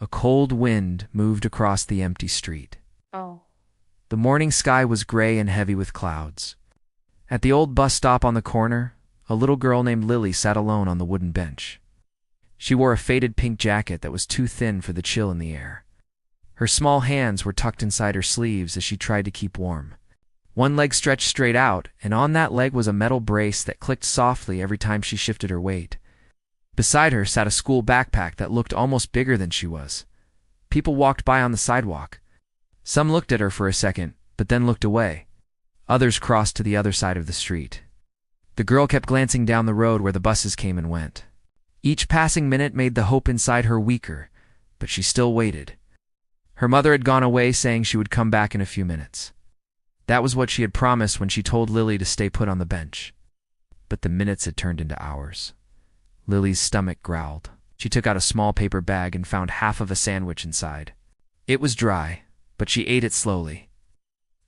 A cold wind moved across the empty street. Oh, The morning sky was gray and heavy with clouds. At the old bus stop on the corner, a little girl named Lily sat alone on the wooden bench. She wore a faded pink jacket that was too thin for the chill in the air. Her small hands were tucked inside her sleeves as she tried to keep warm. One leg stretched straight out, and on that leg was a metal brace that clicked softly every time she shifted her weight. Beside her sat a school backpack that looked almost bigger than she was. People walked by on the sidewalk. Some looked at her for a second, but then looked away. Others crossed to the other side of the street. The girl kept glancing down the road where the buses came and went. Each passing minute made the hope inside her weaker, but she still waited. Her mother had gone away, saying she would come back in a few minutes. That was what she had promised when she told Lily to stay put on the bench. But the minutes had turned into hours. Lily's stomach growled. She took out a small paper bag and found half of a sandwich inside. It was dry, but she ate it slowly.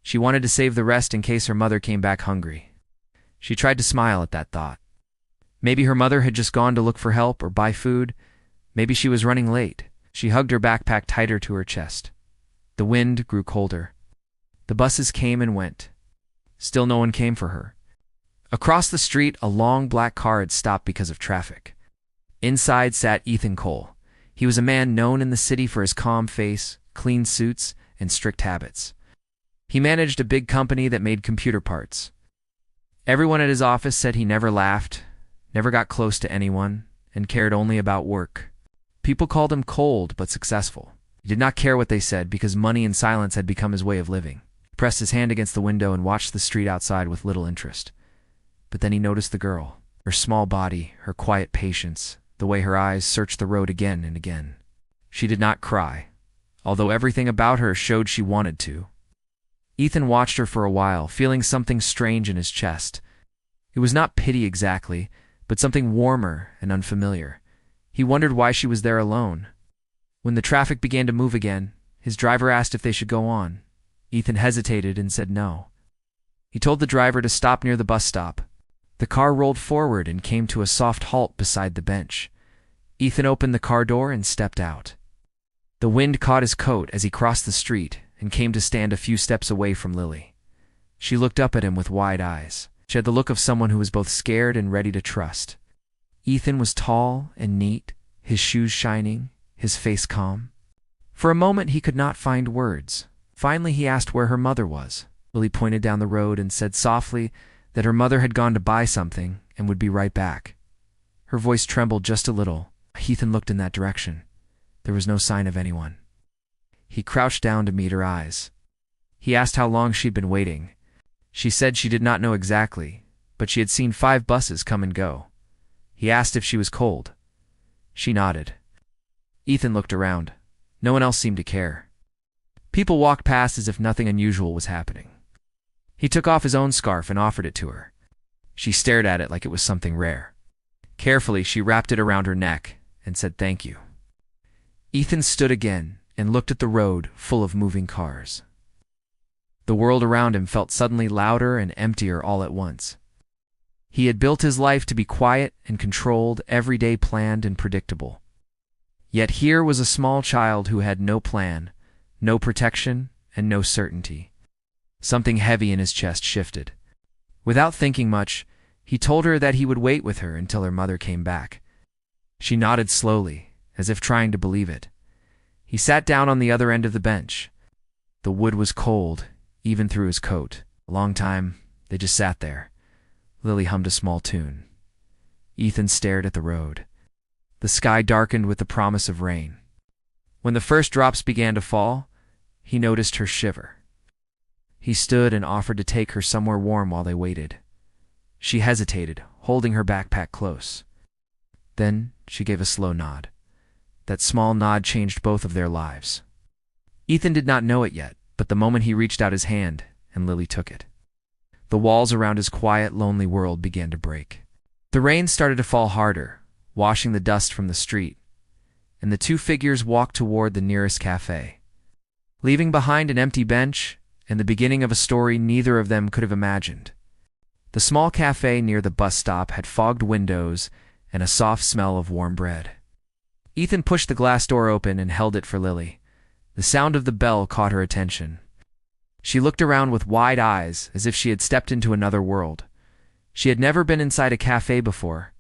She wanted to save the rest in case her mother came back hungry. She tried to smile at that thought. Maybe her mother had just gone to look for help or buy food. Maybe she was running late. She hugged her backpack tighter to her chest. The wind grew colder. The buses came and went. Still no one came for her. Across the street, a long black car had stopped because of traffic. Inside sat Ethan Cole. He was a man known in the city for his calm face, clean suits, and strict habits. He managed a big company that made computer parts. Everyone at his office said he never laughed, never got close to anyone, and cared only about work. People called him cold but successful. He did not care what they said because money and silence had become his way of living. He pressed his hand against the window and watched the street outside with little interest. But then he noticed the girl, her small body, her quiet patience, the way her eyes searched the road again and again. She did not cry, although everything about her showed she wanted to. Ethan watched her for a while, feeling something strange in his chest. It was not pity exactly, but something warmer and unfamiliar. He wondered why she was there alone. When the traffic began to move again, his driver asked if they should go on. Ethan hesitated and said no. He told the driver to stop near the bus stop. The car rolled forward and came to a soft halt beside the bench. Ethan opened the car door and stepped out. The wind caught his coat as he crossed the street and came to stand a few steps away from Lily. She looked up at him with wide eyes. She had the look of someone who was both scared and ready to trust. Ethan was tall and neat, his shoes shining, his face calm. For a moment he could not find words. Finally he asked where her mother was. Lily pointed down the road and said softly that her mother had gone to buy something and would be right back. Her voice trembled just a little. Ethan looked in that direction. There was no sign of anyone. He crouched down to meet her eyes. He asked how long she'd been waiting. She said she did not know exactly, but she had seen 5 buses come and go. He asked if she was cold. She nodded. Ethan looked around. No one else seemed to care. People walked past as if nothing unusual was happening. He took off his own scarf and offered it to her. She stared at it like it was something rare. Carefully, she wrapped it around her neck and said thank you. Ethan stood again and looked at the road full of moving cars. The world around him felt suddenly louder and emptier all at once. He had built his life to be quiet and controlled, every day planned and predictable. Yet here was a small child who had no plan, no protection, and no certainty. Something heavy in his chest shifted. Without thinking much, he told her that he would wait with her until her mother came back. She nodded slowly, as if trying to believe it. He sat down on the other end of the bench. The wood was cold, even through his coat. A long time, they just sat there. Lily hummed a small tune. Ethan stared at the road. The sky darkened with the promise of rain. When the first drops began to fall, he noticed her shiver. He stood and offered to take her somewhere warm while they waited. She hesitated, holding her backpack close. Then she gave a slow nod. That small nod changed both of their lives. Ethan did not know it yet, but the moment he reached out his hand, and Lily took it. The walls around his quiet, lonely world began to break. The rain started to fall harder, washing the dust from the street, and the two figures walked toward the nearest cafe. Leaving behind an empty bench and the beginning of a story neither of them could have imagined. The small cafe near the bus stop had fogged windows and a soft smell of warm bread. Ethan pushed the glass door open and held it for Lily. The sound of the bell caught her attention. She looked around with wide eyes, as if she had stepped into another world. She had never been inside a cafe before.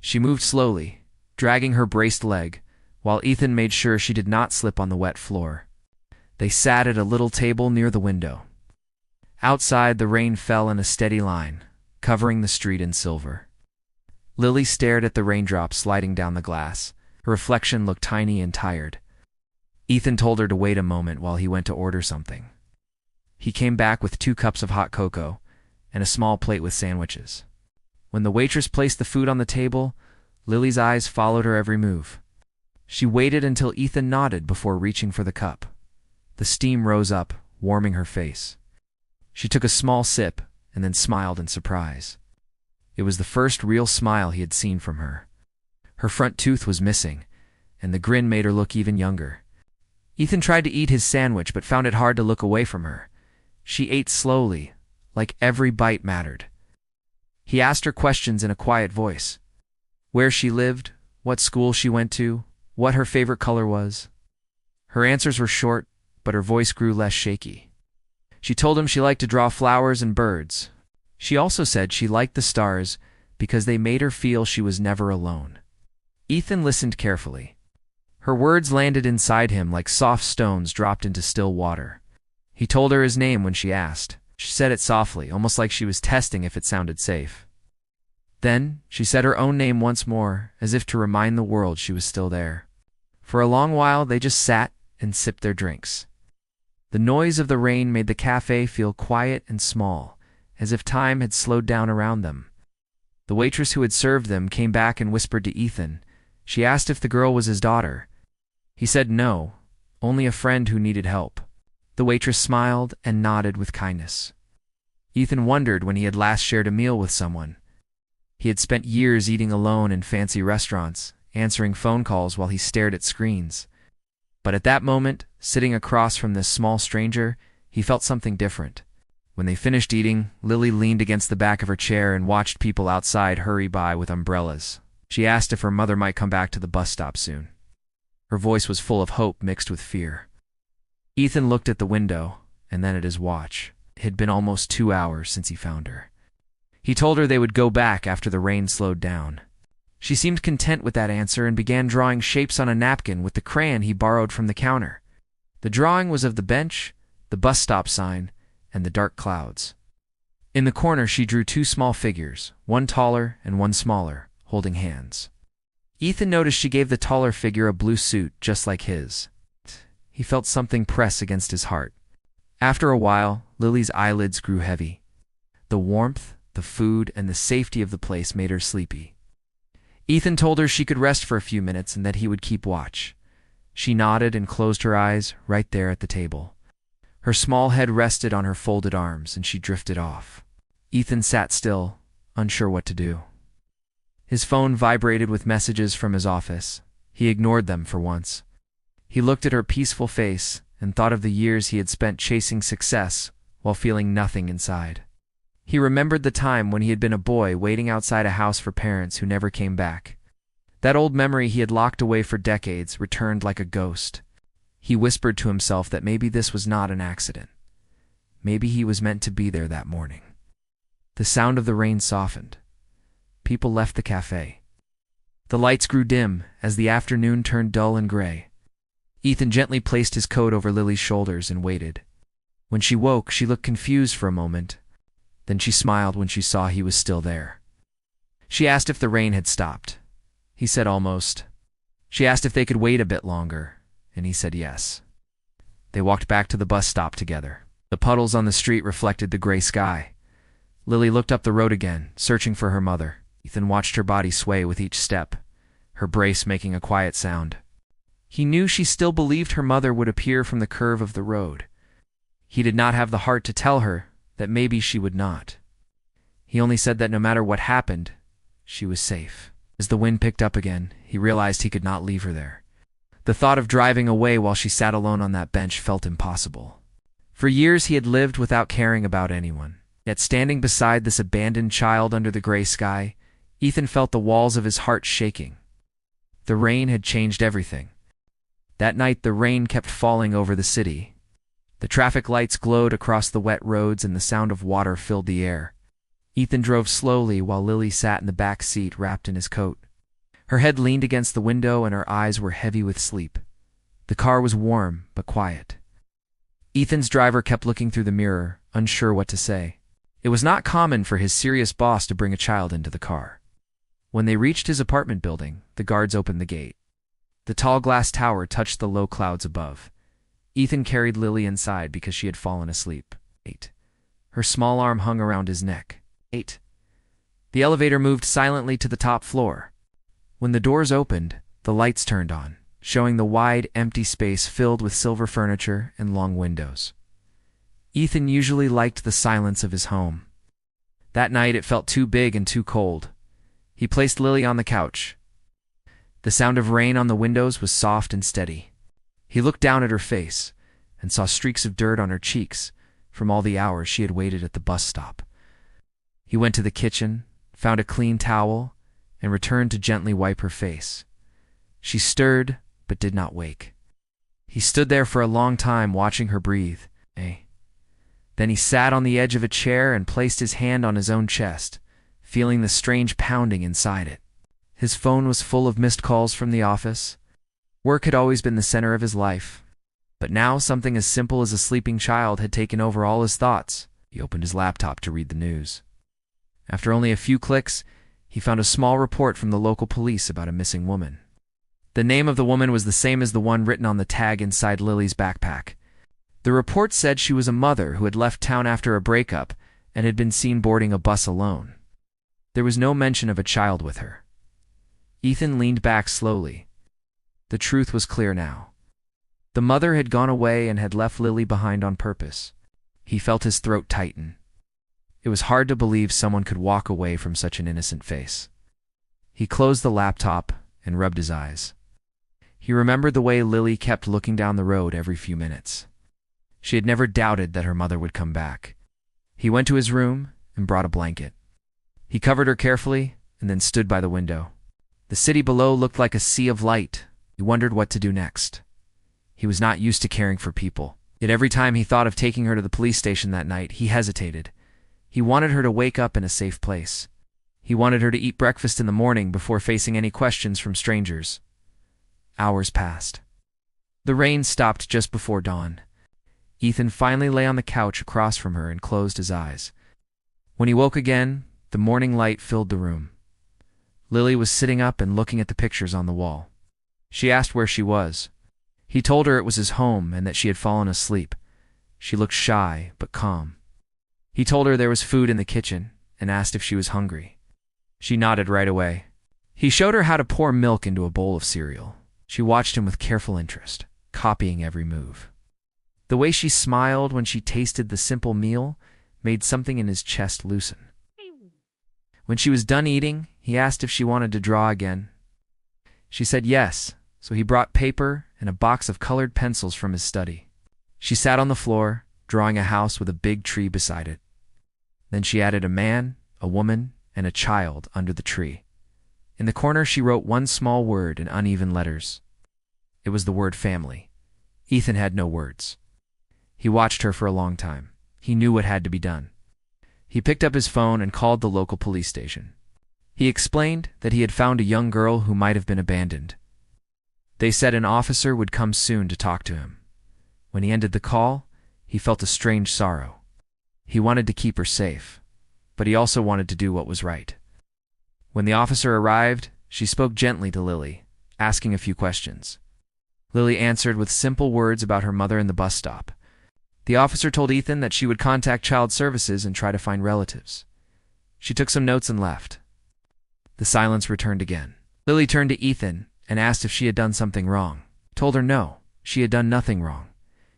She moved slowly, dragging her braced leg, while Ethan made sure she did not slip on the wet floor. They sat at a little table near the window. Outside, the rain fell in a steady line, covering the street in silver. Lily stared at the raindrops sliding down the glass. Her reflection looked tiny and tired. Ethan told her to wait a moment while he went to order something. He came back with 2 cups of hot cocoa and a small plate with sandwiches. When the waitress placed the food on the table, Lily's eyes followed her every move. She waited until Ethan nodded before reaching for the cup. The steam rose up, warming her face. She took a small sip and then smiled in surprise. It was the first real smile he had seen from her. Her front tooth was missing, and the grin made her look even younger. Ethan tried to eat his sandwich but found it hard to look away from her. She ate slowly, like every bite mattered. He asked her questions in a quiet voice. Where she lived, what school she went to, what her favorite color was. Her answers were short, but her voice grew less shaky. She told him she liked to draw flowers and birds. She also said she liked the stars because they made her feel she was never alone. Ethan listened carefully. Her words landed inside him like soft stones dropped into still water. He told her his name when she asked. She said it softly, almost like she was testing if it sounded safe. Then she said her own name once more, as if to remind the world she was still there. For a long while they just sat and sipped their drinks. The noise of the rain made the cafe feel quiet and small, as if time had slowed down around them. The waitress who had served them came back and whispered to Ethan. She asked if the girl was his daughter. He said no, only a friend who needed help. The waitress smiled and nodded with kindness. Ethan wondered when he had last shared a meal with someone. He had spent years eating alone in fancy restaurants, answering phone calls while he stared at screens. But at that moment, sitting across from this small stranger, he felt something different. When they finished eating, Lily leaned against the back of her chair and watched people outside hurry by with umbrellas. She asked if her mother might come back to the bus stop soon. Her voice was full of hope mixed with fear. Ethan looked at the window and then at his watch. It had been almost 2 hours since he found her. He told her they would go back after the rain slowed down. She seemed content with that answer and began drawing shapes on a napkin with the crayon he borrowed from the counter. The drawing was of the bench, the bus stop sign, and the dark clouds. In the corner she drew 2 small figures, one taller and one smaller, holding hands. Ethan noticed she gave the taller figure a blue suit just like his. He felt something press against his heart. After a while, Lily's eyelids grew heavy. The warmth, the food, and the safety of the place made her sleepy. Ethan told her she could rest for a few minutes and that he would keep watch. She nodded and closed her eyes right there at the table. Her small head rested on her folded arms and she drifted off. Ethan sat still, unsure what to do. His phone vibrated with messages from his office. He ignored them for once. He looked at her peaceful face and thought of the years he had spent chasing success while feeling nothing inside. He remembered the time when he had been a boy waiting outside a house for parents who never came back. That old memory he had locked away for decades returned like a ghost. He whispered to himself that maybe this was not an accident. Maybe he was meant to be there that morning. The sound of the rain softened. People left the cafe. The lights grew dim as the afternoon turned dull and gray. Ethan gently placed his coat over Lily's shoulders and waited. When she woke, she looked confused for a moment. Then she smiled when she saw he was still there. She asked if the rain had stopped. He said almost. She asked if they could wait a bit longer, and he said yes. They walked back to the bus stop together. The puddles on the street reflected the gray sky. Lily looked up the road again, searching for her mother. Ethan watched her body sway with each step, her brace making a quiet sound. He knew she still believed her mother would appear from the curve of the road. He did not have the heart to tell her that maybe she would not. He only said that no matter what happened, she was safe. As the wind picked up again, he realized he could not leave her there. The thought of driving away while she sat alone on that bench felt impossible. For years he had lived without caring about anyone. Yet standing beside this abandoned child under the gray sky, Ethan felt the walls of his heart shaking. The rain had changed everything. That night the rain kept falling over the city. The traffic lights glowed across the wet roads and the sound of water filled the air. Ethan drove slowly while Lily sat in the back seat wrapped in his coat. Her head leaned against the window and her eyes were heavy with sleep. The car was warm but quiet. Ethan's driver kept looking through the mirror, unsure what to say. It was not common for his serious boss to bring a child into the car. When they reached his apartment building, the guards opened the gate. The tall glass tower touched the low clouds above. Ethan carried Lily inside because she had fallen asleep. 8. Her small arm hung around his neck. 8. The elevator moved silently to the top floor. When the doors opened, the lights turned on, showing the wide, empty space filled with silver furniture and long windows. Ethan usually liked the silence of his home. That night it felt too big and too cold. He placed Lily on the couch. The sound of rain on the windows was soft and steady. He looked down at her face and saw streaks of dirt on her cheeks from all the hours she had waited at the bus stop. He went to the kitchen, found a clean towel, and returned to gently wipe her face. She stirred, but did not wake. He stood there for a long time watching her breathe. Then he sat on the edge of a chair and placed his hand on his own chest, feeling the strange pounding inside it. His phone was full of missed calls from the office. Work had always been the center of his life, but now something as simple as a sleeping child had taken over all his thoughts. He opened his laptop to read the news. After only a few clicks, he found a small report from the local police about a missing woman. The name of the woman was the same as the one written on the tag inside Lily's backpack. The report said she was a mother who had left town after a breakup and had been seen boarding a bus alone. There was no mention of a child with her. Ethan leaned back slowly. The truth was clear now. The mother had gone away and had left Lily behind on purpose. He felt his throat tighten. It was hard to believe someone could walk away from such an innocent face. He closed the laptop and rubbed his eyes. He remembered the way Lily kept looking down the road every few minutes. She had never doubted that her mother would come back. He went to his room and brought a blanket. He covered her carefully and then stood by the window. The city below looked like a sea of light. He wondered what to do next. He was not used to caring for people. Yet every time he thought of taking her to the police station that night, he hesitated. He wanted her to wake up in a safe place. He wanted her to eat breakfast in the morning before facing any questions from strangers. Hours passed. The rain stopped just before dawn. Ethan finally lay on the couch across from her and closed his eyes. When he woke again, the morning light filled the room. Lily was sitting up and looking at the pictures on the wall. She asked where she was. He told her it was his home and that she had fallen asleep. She looked shy but calm. He told her there was food in the kitchen and asked if she was hungry. She nodded right away. He showed her how to pour milk into a bowl of cereal. She watched him with careful interest, copying every move. The way she smiled when she tasted the simple meal made something in his chest loosen. When she was done eating, he asked if she wanted to draw again. She said yes, so he brought paper and a box of colored pencils from his study. She sat on the floor, drawing a house with a big tree beside it. Then she added a man, a woman, and a child under the tree. In the corner she wrote one small word in uneven letters. It was the word family. Ethan had no words. He watched her for a long time. He knew what had to be done. He picked up his phone and called the local police station. He explained that he had found a young girl who might have been abandoned. They said an officer would come soon to talk to him. When he ended the call, he felt a strange sorrow. He wanted to keep her safe, but he also wanted to do what was right. When the officer arrived, she spoke gently to Lily, asking a few questions. Lily answered with simple words about her mother and the bus stop. The officer told Ethan that she would contact child services and try to find relatives. She took some notes and left. The silence returned again. Lily turned to Ethan and asked if she had done something wrong. Told her no, she had done nothing wrong.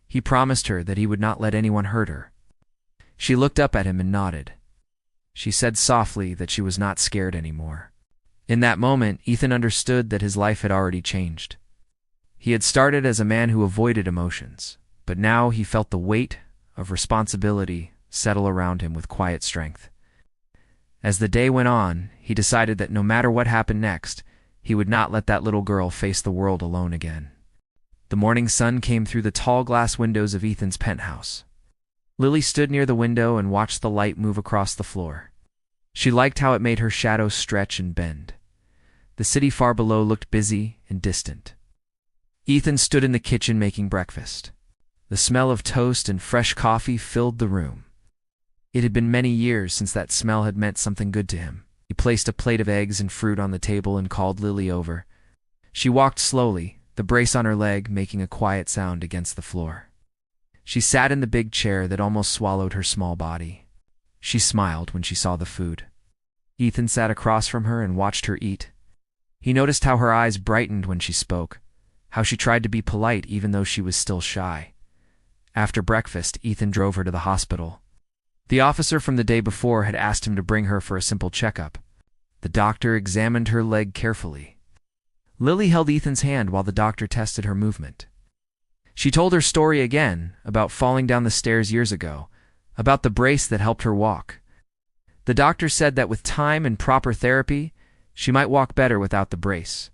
He promised her that he would not let anyone hurt her. She looked up at him and nodded. She said softly that she was not scared anymore. In that moment, Ethan understood that his life had already changed. He had started as a man who avoided emotions, but now he felt the weight of responsibility settle around him with quiet strength. As the day went on, he decided that no matter what happened next, He would not let that little girl face the world alone again. The morning sun came through the tall glass windows of Ethan's penthouse. Lily stood near the window and watched the light move across the floor. She liked how it made her shadow stretch and bend. The city far below looked busy and distant. Ethan stood in the kitchen making breakfast. The smell of toast and fresh coffee filled the room. It had been many years since that smell had meant something good to him. He placed a plate of eggs and fruit on the table and called Lily over. She walked slowly, the brace on her leg making a quiet sound against the floor. She sat in the big chair that almost swallowed her small body. She smiled when she saw the food. Ethan sat across from her and watched her eat. He noticed how her eyes brightened when she spoke, how she tried to be polite even though she was still shy. After breakfast, Ethan drove her to the hospital. The officer from the day before had asked him to bring her for a simple checkup. The doctor examined her leg carefully. Lily held Ethan's hand while the doctor tested her movement. She told her story again, about falling down the stairs years ago, about the brace that helped her walk. The doctor said that with time and proper therapy, she might walk better without the brace.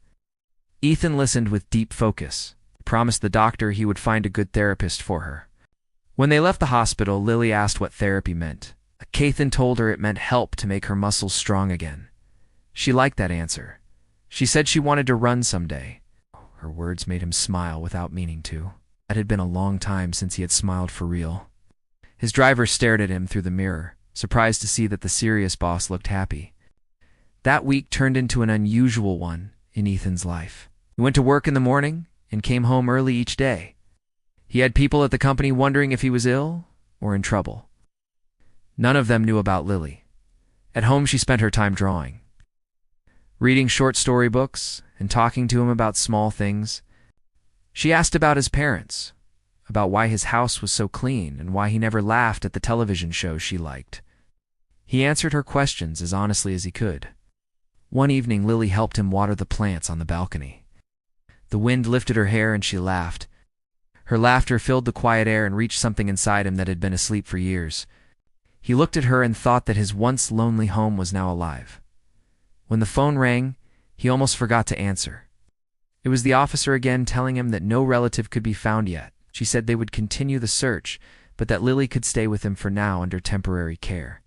Ethan listened with deep focus. He promised the doctor he would find a good therapist for her. When they left the hospital, Lily asked what therapy meant. Ethan told her it meant help to make her muscles strong again. She liked that answer. She said she wanted to run someday. Her words made him smile without meaning to. It had been a long time since he had smiled for real. His driver stared at him through the mirror, surprised to see that the serious boss looked happy. That week turned into an unusual one in Ethan's life. He went to work in the morning and came home early each day. He had people at the company wondering if he was ill or in trouble. None of them knew about Lily. At home, she spent her time drawing, reading short story books, and talking to him about small things. She asked about his parents, about why his house was so clean and why he never laughed at the television shows she liked. He answered her questions as honestly as he could. One evening, Lily helped him water the plants on the balcony. The wind lifted her hair and she laughed. Her laughter filled the quiet air and reached something inside him that had been asleep for years. He looked at her and thought that his once lonely home was now alive. When the phone rang, he almost forgot to answer. It was the officer again telling him that no relative could be found yet. She said they would continue the search, but that Lily could stay with him for now under temporary care.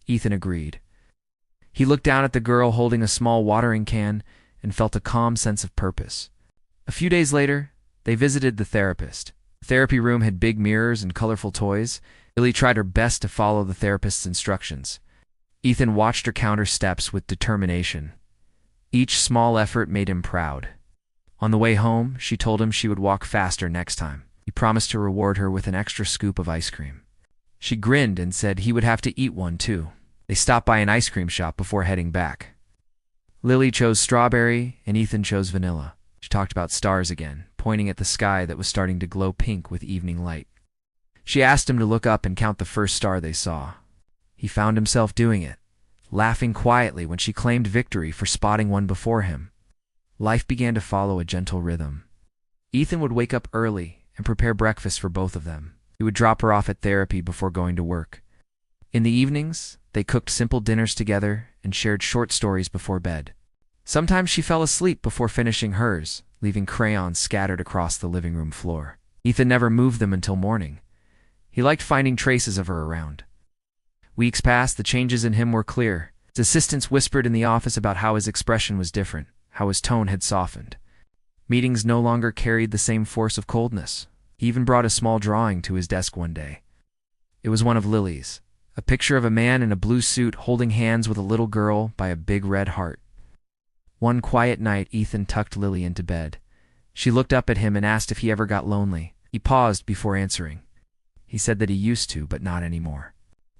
Ethan agreed. He looked down at the girl holding a small watering can and felt a calm sense of purpose. A few days later, they visited the therapist. The therapy room had big mirrors and colorful toys. Lily tried her best to follow the therapist's instructions. Ethan watched her count her steps with determination. Each small effort made him proud. On the way home, she told him she would walk faster next time. He promised to reward her with an extra scoop of ice cream. She grinned and said he would have to eat one too. They stopped by an ice cream shop before heading back. Lily chose strawberry and Ethan chose vanilla. She talked about stars again, pointing at the sky that was starting to glow pink with evening light. She asked him to look up and count the first star they saw. He found himself doing it, laughing quietly when she claimed victory for spotting one before him. Life began to follow a gentle rhythm. Ethan would wake up early and prepare breakfast for both of them. He would drop her off at therapy before going to work. In the evenings, they cooked simple dinners together and shared short stories before bed. Sometimes she fell asleep before finishing hers, leaving crayons scattered across the living room floor. Ethan never moved them until morning. He liked finding traces of her around. Weeks passed, the changes in him were clear. His assistants whispered in the office about how his expression was different, how his tone had softened. Meetings no longer carried the same force of coldness. He even brought a small drawing to his desk one day. It was one of Lily's, a picture of a man in a blue suit holding hands with a little girl by a big red heart. One quiet night, Ethan tucked Lily into bed. She looked up at him and asked if he ever got lonely. He paused before answering. He said that he used to, but not anymore.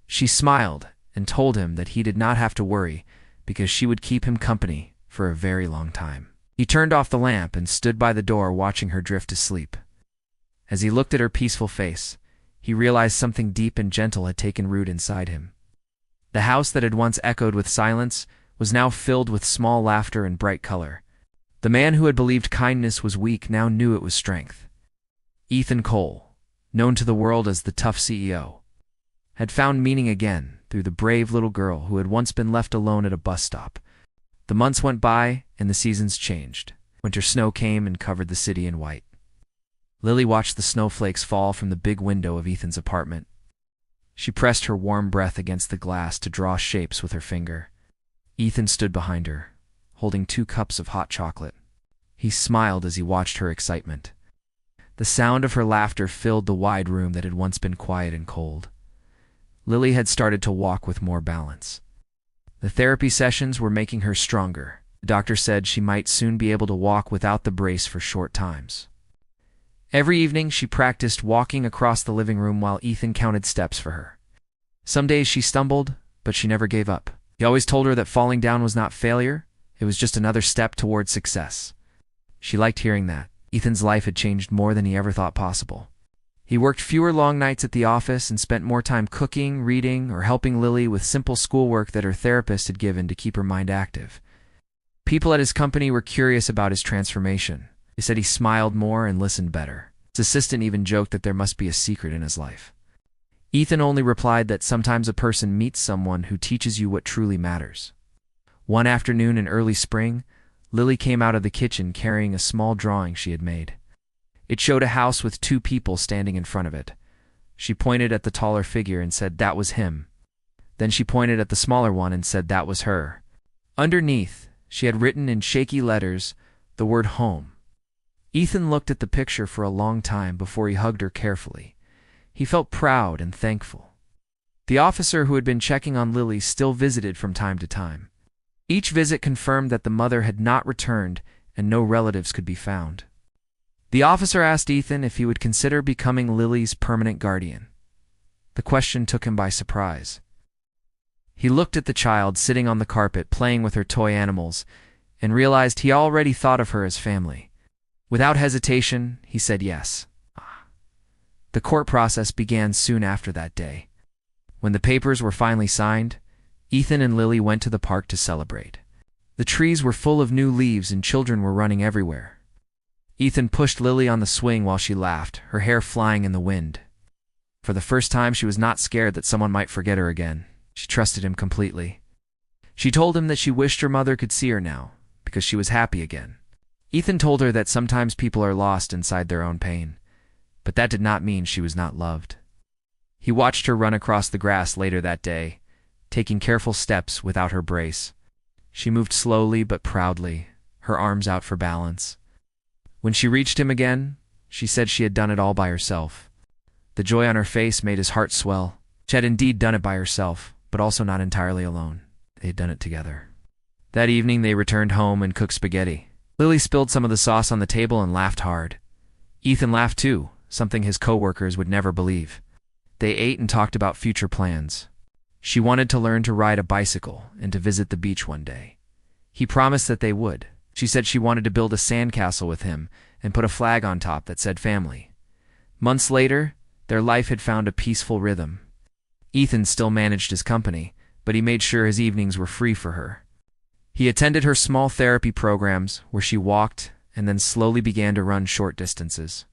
She smiled and told him that he did not have to worry because she would keep him company for a very long time. He turned off the lamp and stood by the door watching her drift to sleep. As he looked at her peaceful face, he realized something deep and gentle had taken root inside him. The house that had once echoed with silence was now filled with small laughter and bright color. The man who had believed kindness was weak now knew it was strength. Ethan Cole, known to the world as the tough CEO, had found meaning again through the brave little girl who had once been left alone at a bus stop. The months went by, and the seasons changed. Winter snow came and covered the city in white. Lily watched the snowflakes fall from the big window of Ethan's apartment. She pressed her warm breath against the glass to draw shapes with her finger. Ethan stood behind her, holding 2 cups of hot chocolate. He smiled as he watched her excitement. The sound of her laughter filled the wide room that had once been quiet and cold. Lily had started to walk with more balance. The therapy sessions were making her stronger. The doctor said she might soon be able to walk without the brace for short times. Every evening she practiced walking across the living room while Ethan counted steps for her. Some days she stumbled, but she never gave up. He always told her that falling down was not failure, it was just another step toward success. She liked hearing that. Ethan's life had changed more than he ever thought possible. He worked fewer long nights at the office and spent more time cooking, reading, or helping Lily with simple schoolwork that her therapist had given to keep her mind active. People at his company were curious about his transformation. They said he smiled more and listened better. His assistant even joked that there must be a secret in his life. Ethan only replied that sometimes a person meets someone who teaches you what truly matters. One afternoon in early spring, Lily came out of the kitchen carrying a small drawing she had made. It showed a house with 2 people standing in front of it. She pointed at the taller figure and said that was him. Then she pointed at the smaller one and said that was her. Underneath, she had written in shaky letters the word home. Ethan looked at the picture for a long time before he hugged her carefully. He felt proud and thankful. The officer who had been checking on Lily still visited from time to time. Each visit confirmed that the mother had not returned and no relatives could be found. The officer asked Ethan if he would consider becoming Lily's permanent guardian. The question took him by surprise. He looked at the child sitting on the carpet playing with her toy animals and realized he already thought of her as family. Without hesitation, he said yes. The court process began soon after that day. When the papers were finally signed, Ethan and Lily went to the park to celebrate. The trees were full of new leaves and children were running everywhere. Ethan pushed Lily on the swing while she laughed, her hair flying in the wind. For the first time, she was not scared that someone might forget her again. She trusted him completely. She told him that she wished her mother could see her now, because she was happy again. Ethan told her that sometimes people are lost inside their own pain, but that did not mean she was not loved. He watched her run across the grass later that day, taking careful steps without her brace. She moved slowly but proudly, her arms out for balance. When she reached him again, she said she had done it all by herself. The joy on her face made his heart swell. She had indeed done it by herself, but also not entirely alone. They had done it together. That evening they returned home and cooked spaghetti. Lily spilled some of the sauce on the table and laughed hard. Ethan laughed too, something his co-workers would never believe. They ate and talked about future plans. She wanted to learn to ride a bicycle and to visit the beach one day. He promised that they would. She said she wanted to build a sandcastle with him and put a flag on top that said family. Months later, their life had found a peaceful rhythm. Ethan still managed his company, but he made sure his evenings were free for her. He attended her small therapy programs where she walked and then slowly began to run short distances.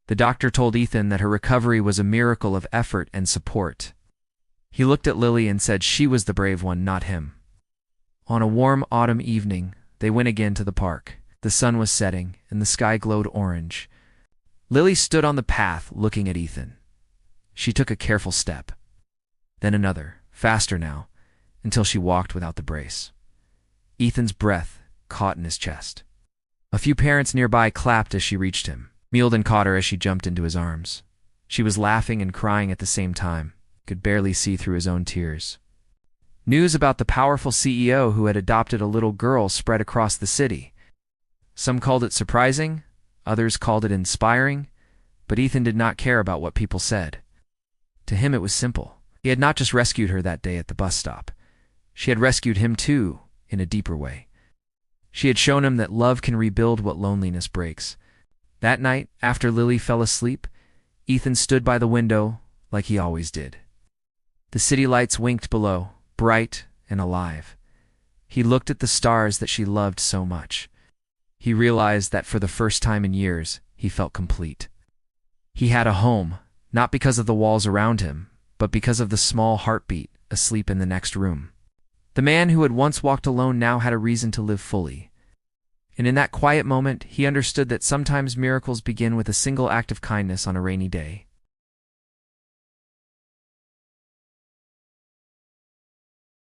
The doctor told Ethan that her recovery was a miracle of effort and support. He looked at Lily and said she was the brave one, not him. On a warm autumn evening, they went again to the park. The sun was setting, and the sky glowed orange. Lily stood on the path looking at Ethan. She took a careful step. Then another, faster now, until she walked without the brace. Ethan's breath caught in his chest. A few parents nearby clapped as she reached him. Mealden caught her as she jumped into his arms. She was laughing and crying at the same time, could barely see through his own tears. News about the powerful CEO who had adopted a little girl spread across the city. Some called it surprising, others called it inspiring, but Ethan did not care about what people said. To him it was simple. He had not just rescued her that day at the bus stop. She had rescued him too, in a deeper way. She had shown him that love can rebuild what loneliness breaks. That night, after Lily fell asleep, Ethan stood by the window like he always did. The city lights winked below, bright and alive. He looked at the stars that she loved so much. He realized that for the first time in years, he felt complete. He had a home, not because of the walls around him, but because of the small heartbeat asleep in the next room. The man who had once walked alone now had a reason to live fully. And in that quiet moment, he understood that sometimes miracles begin with a single act of kindness on a rainy day.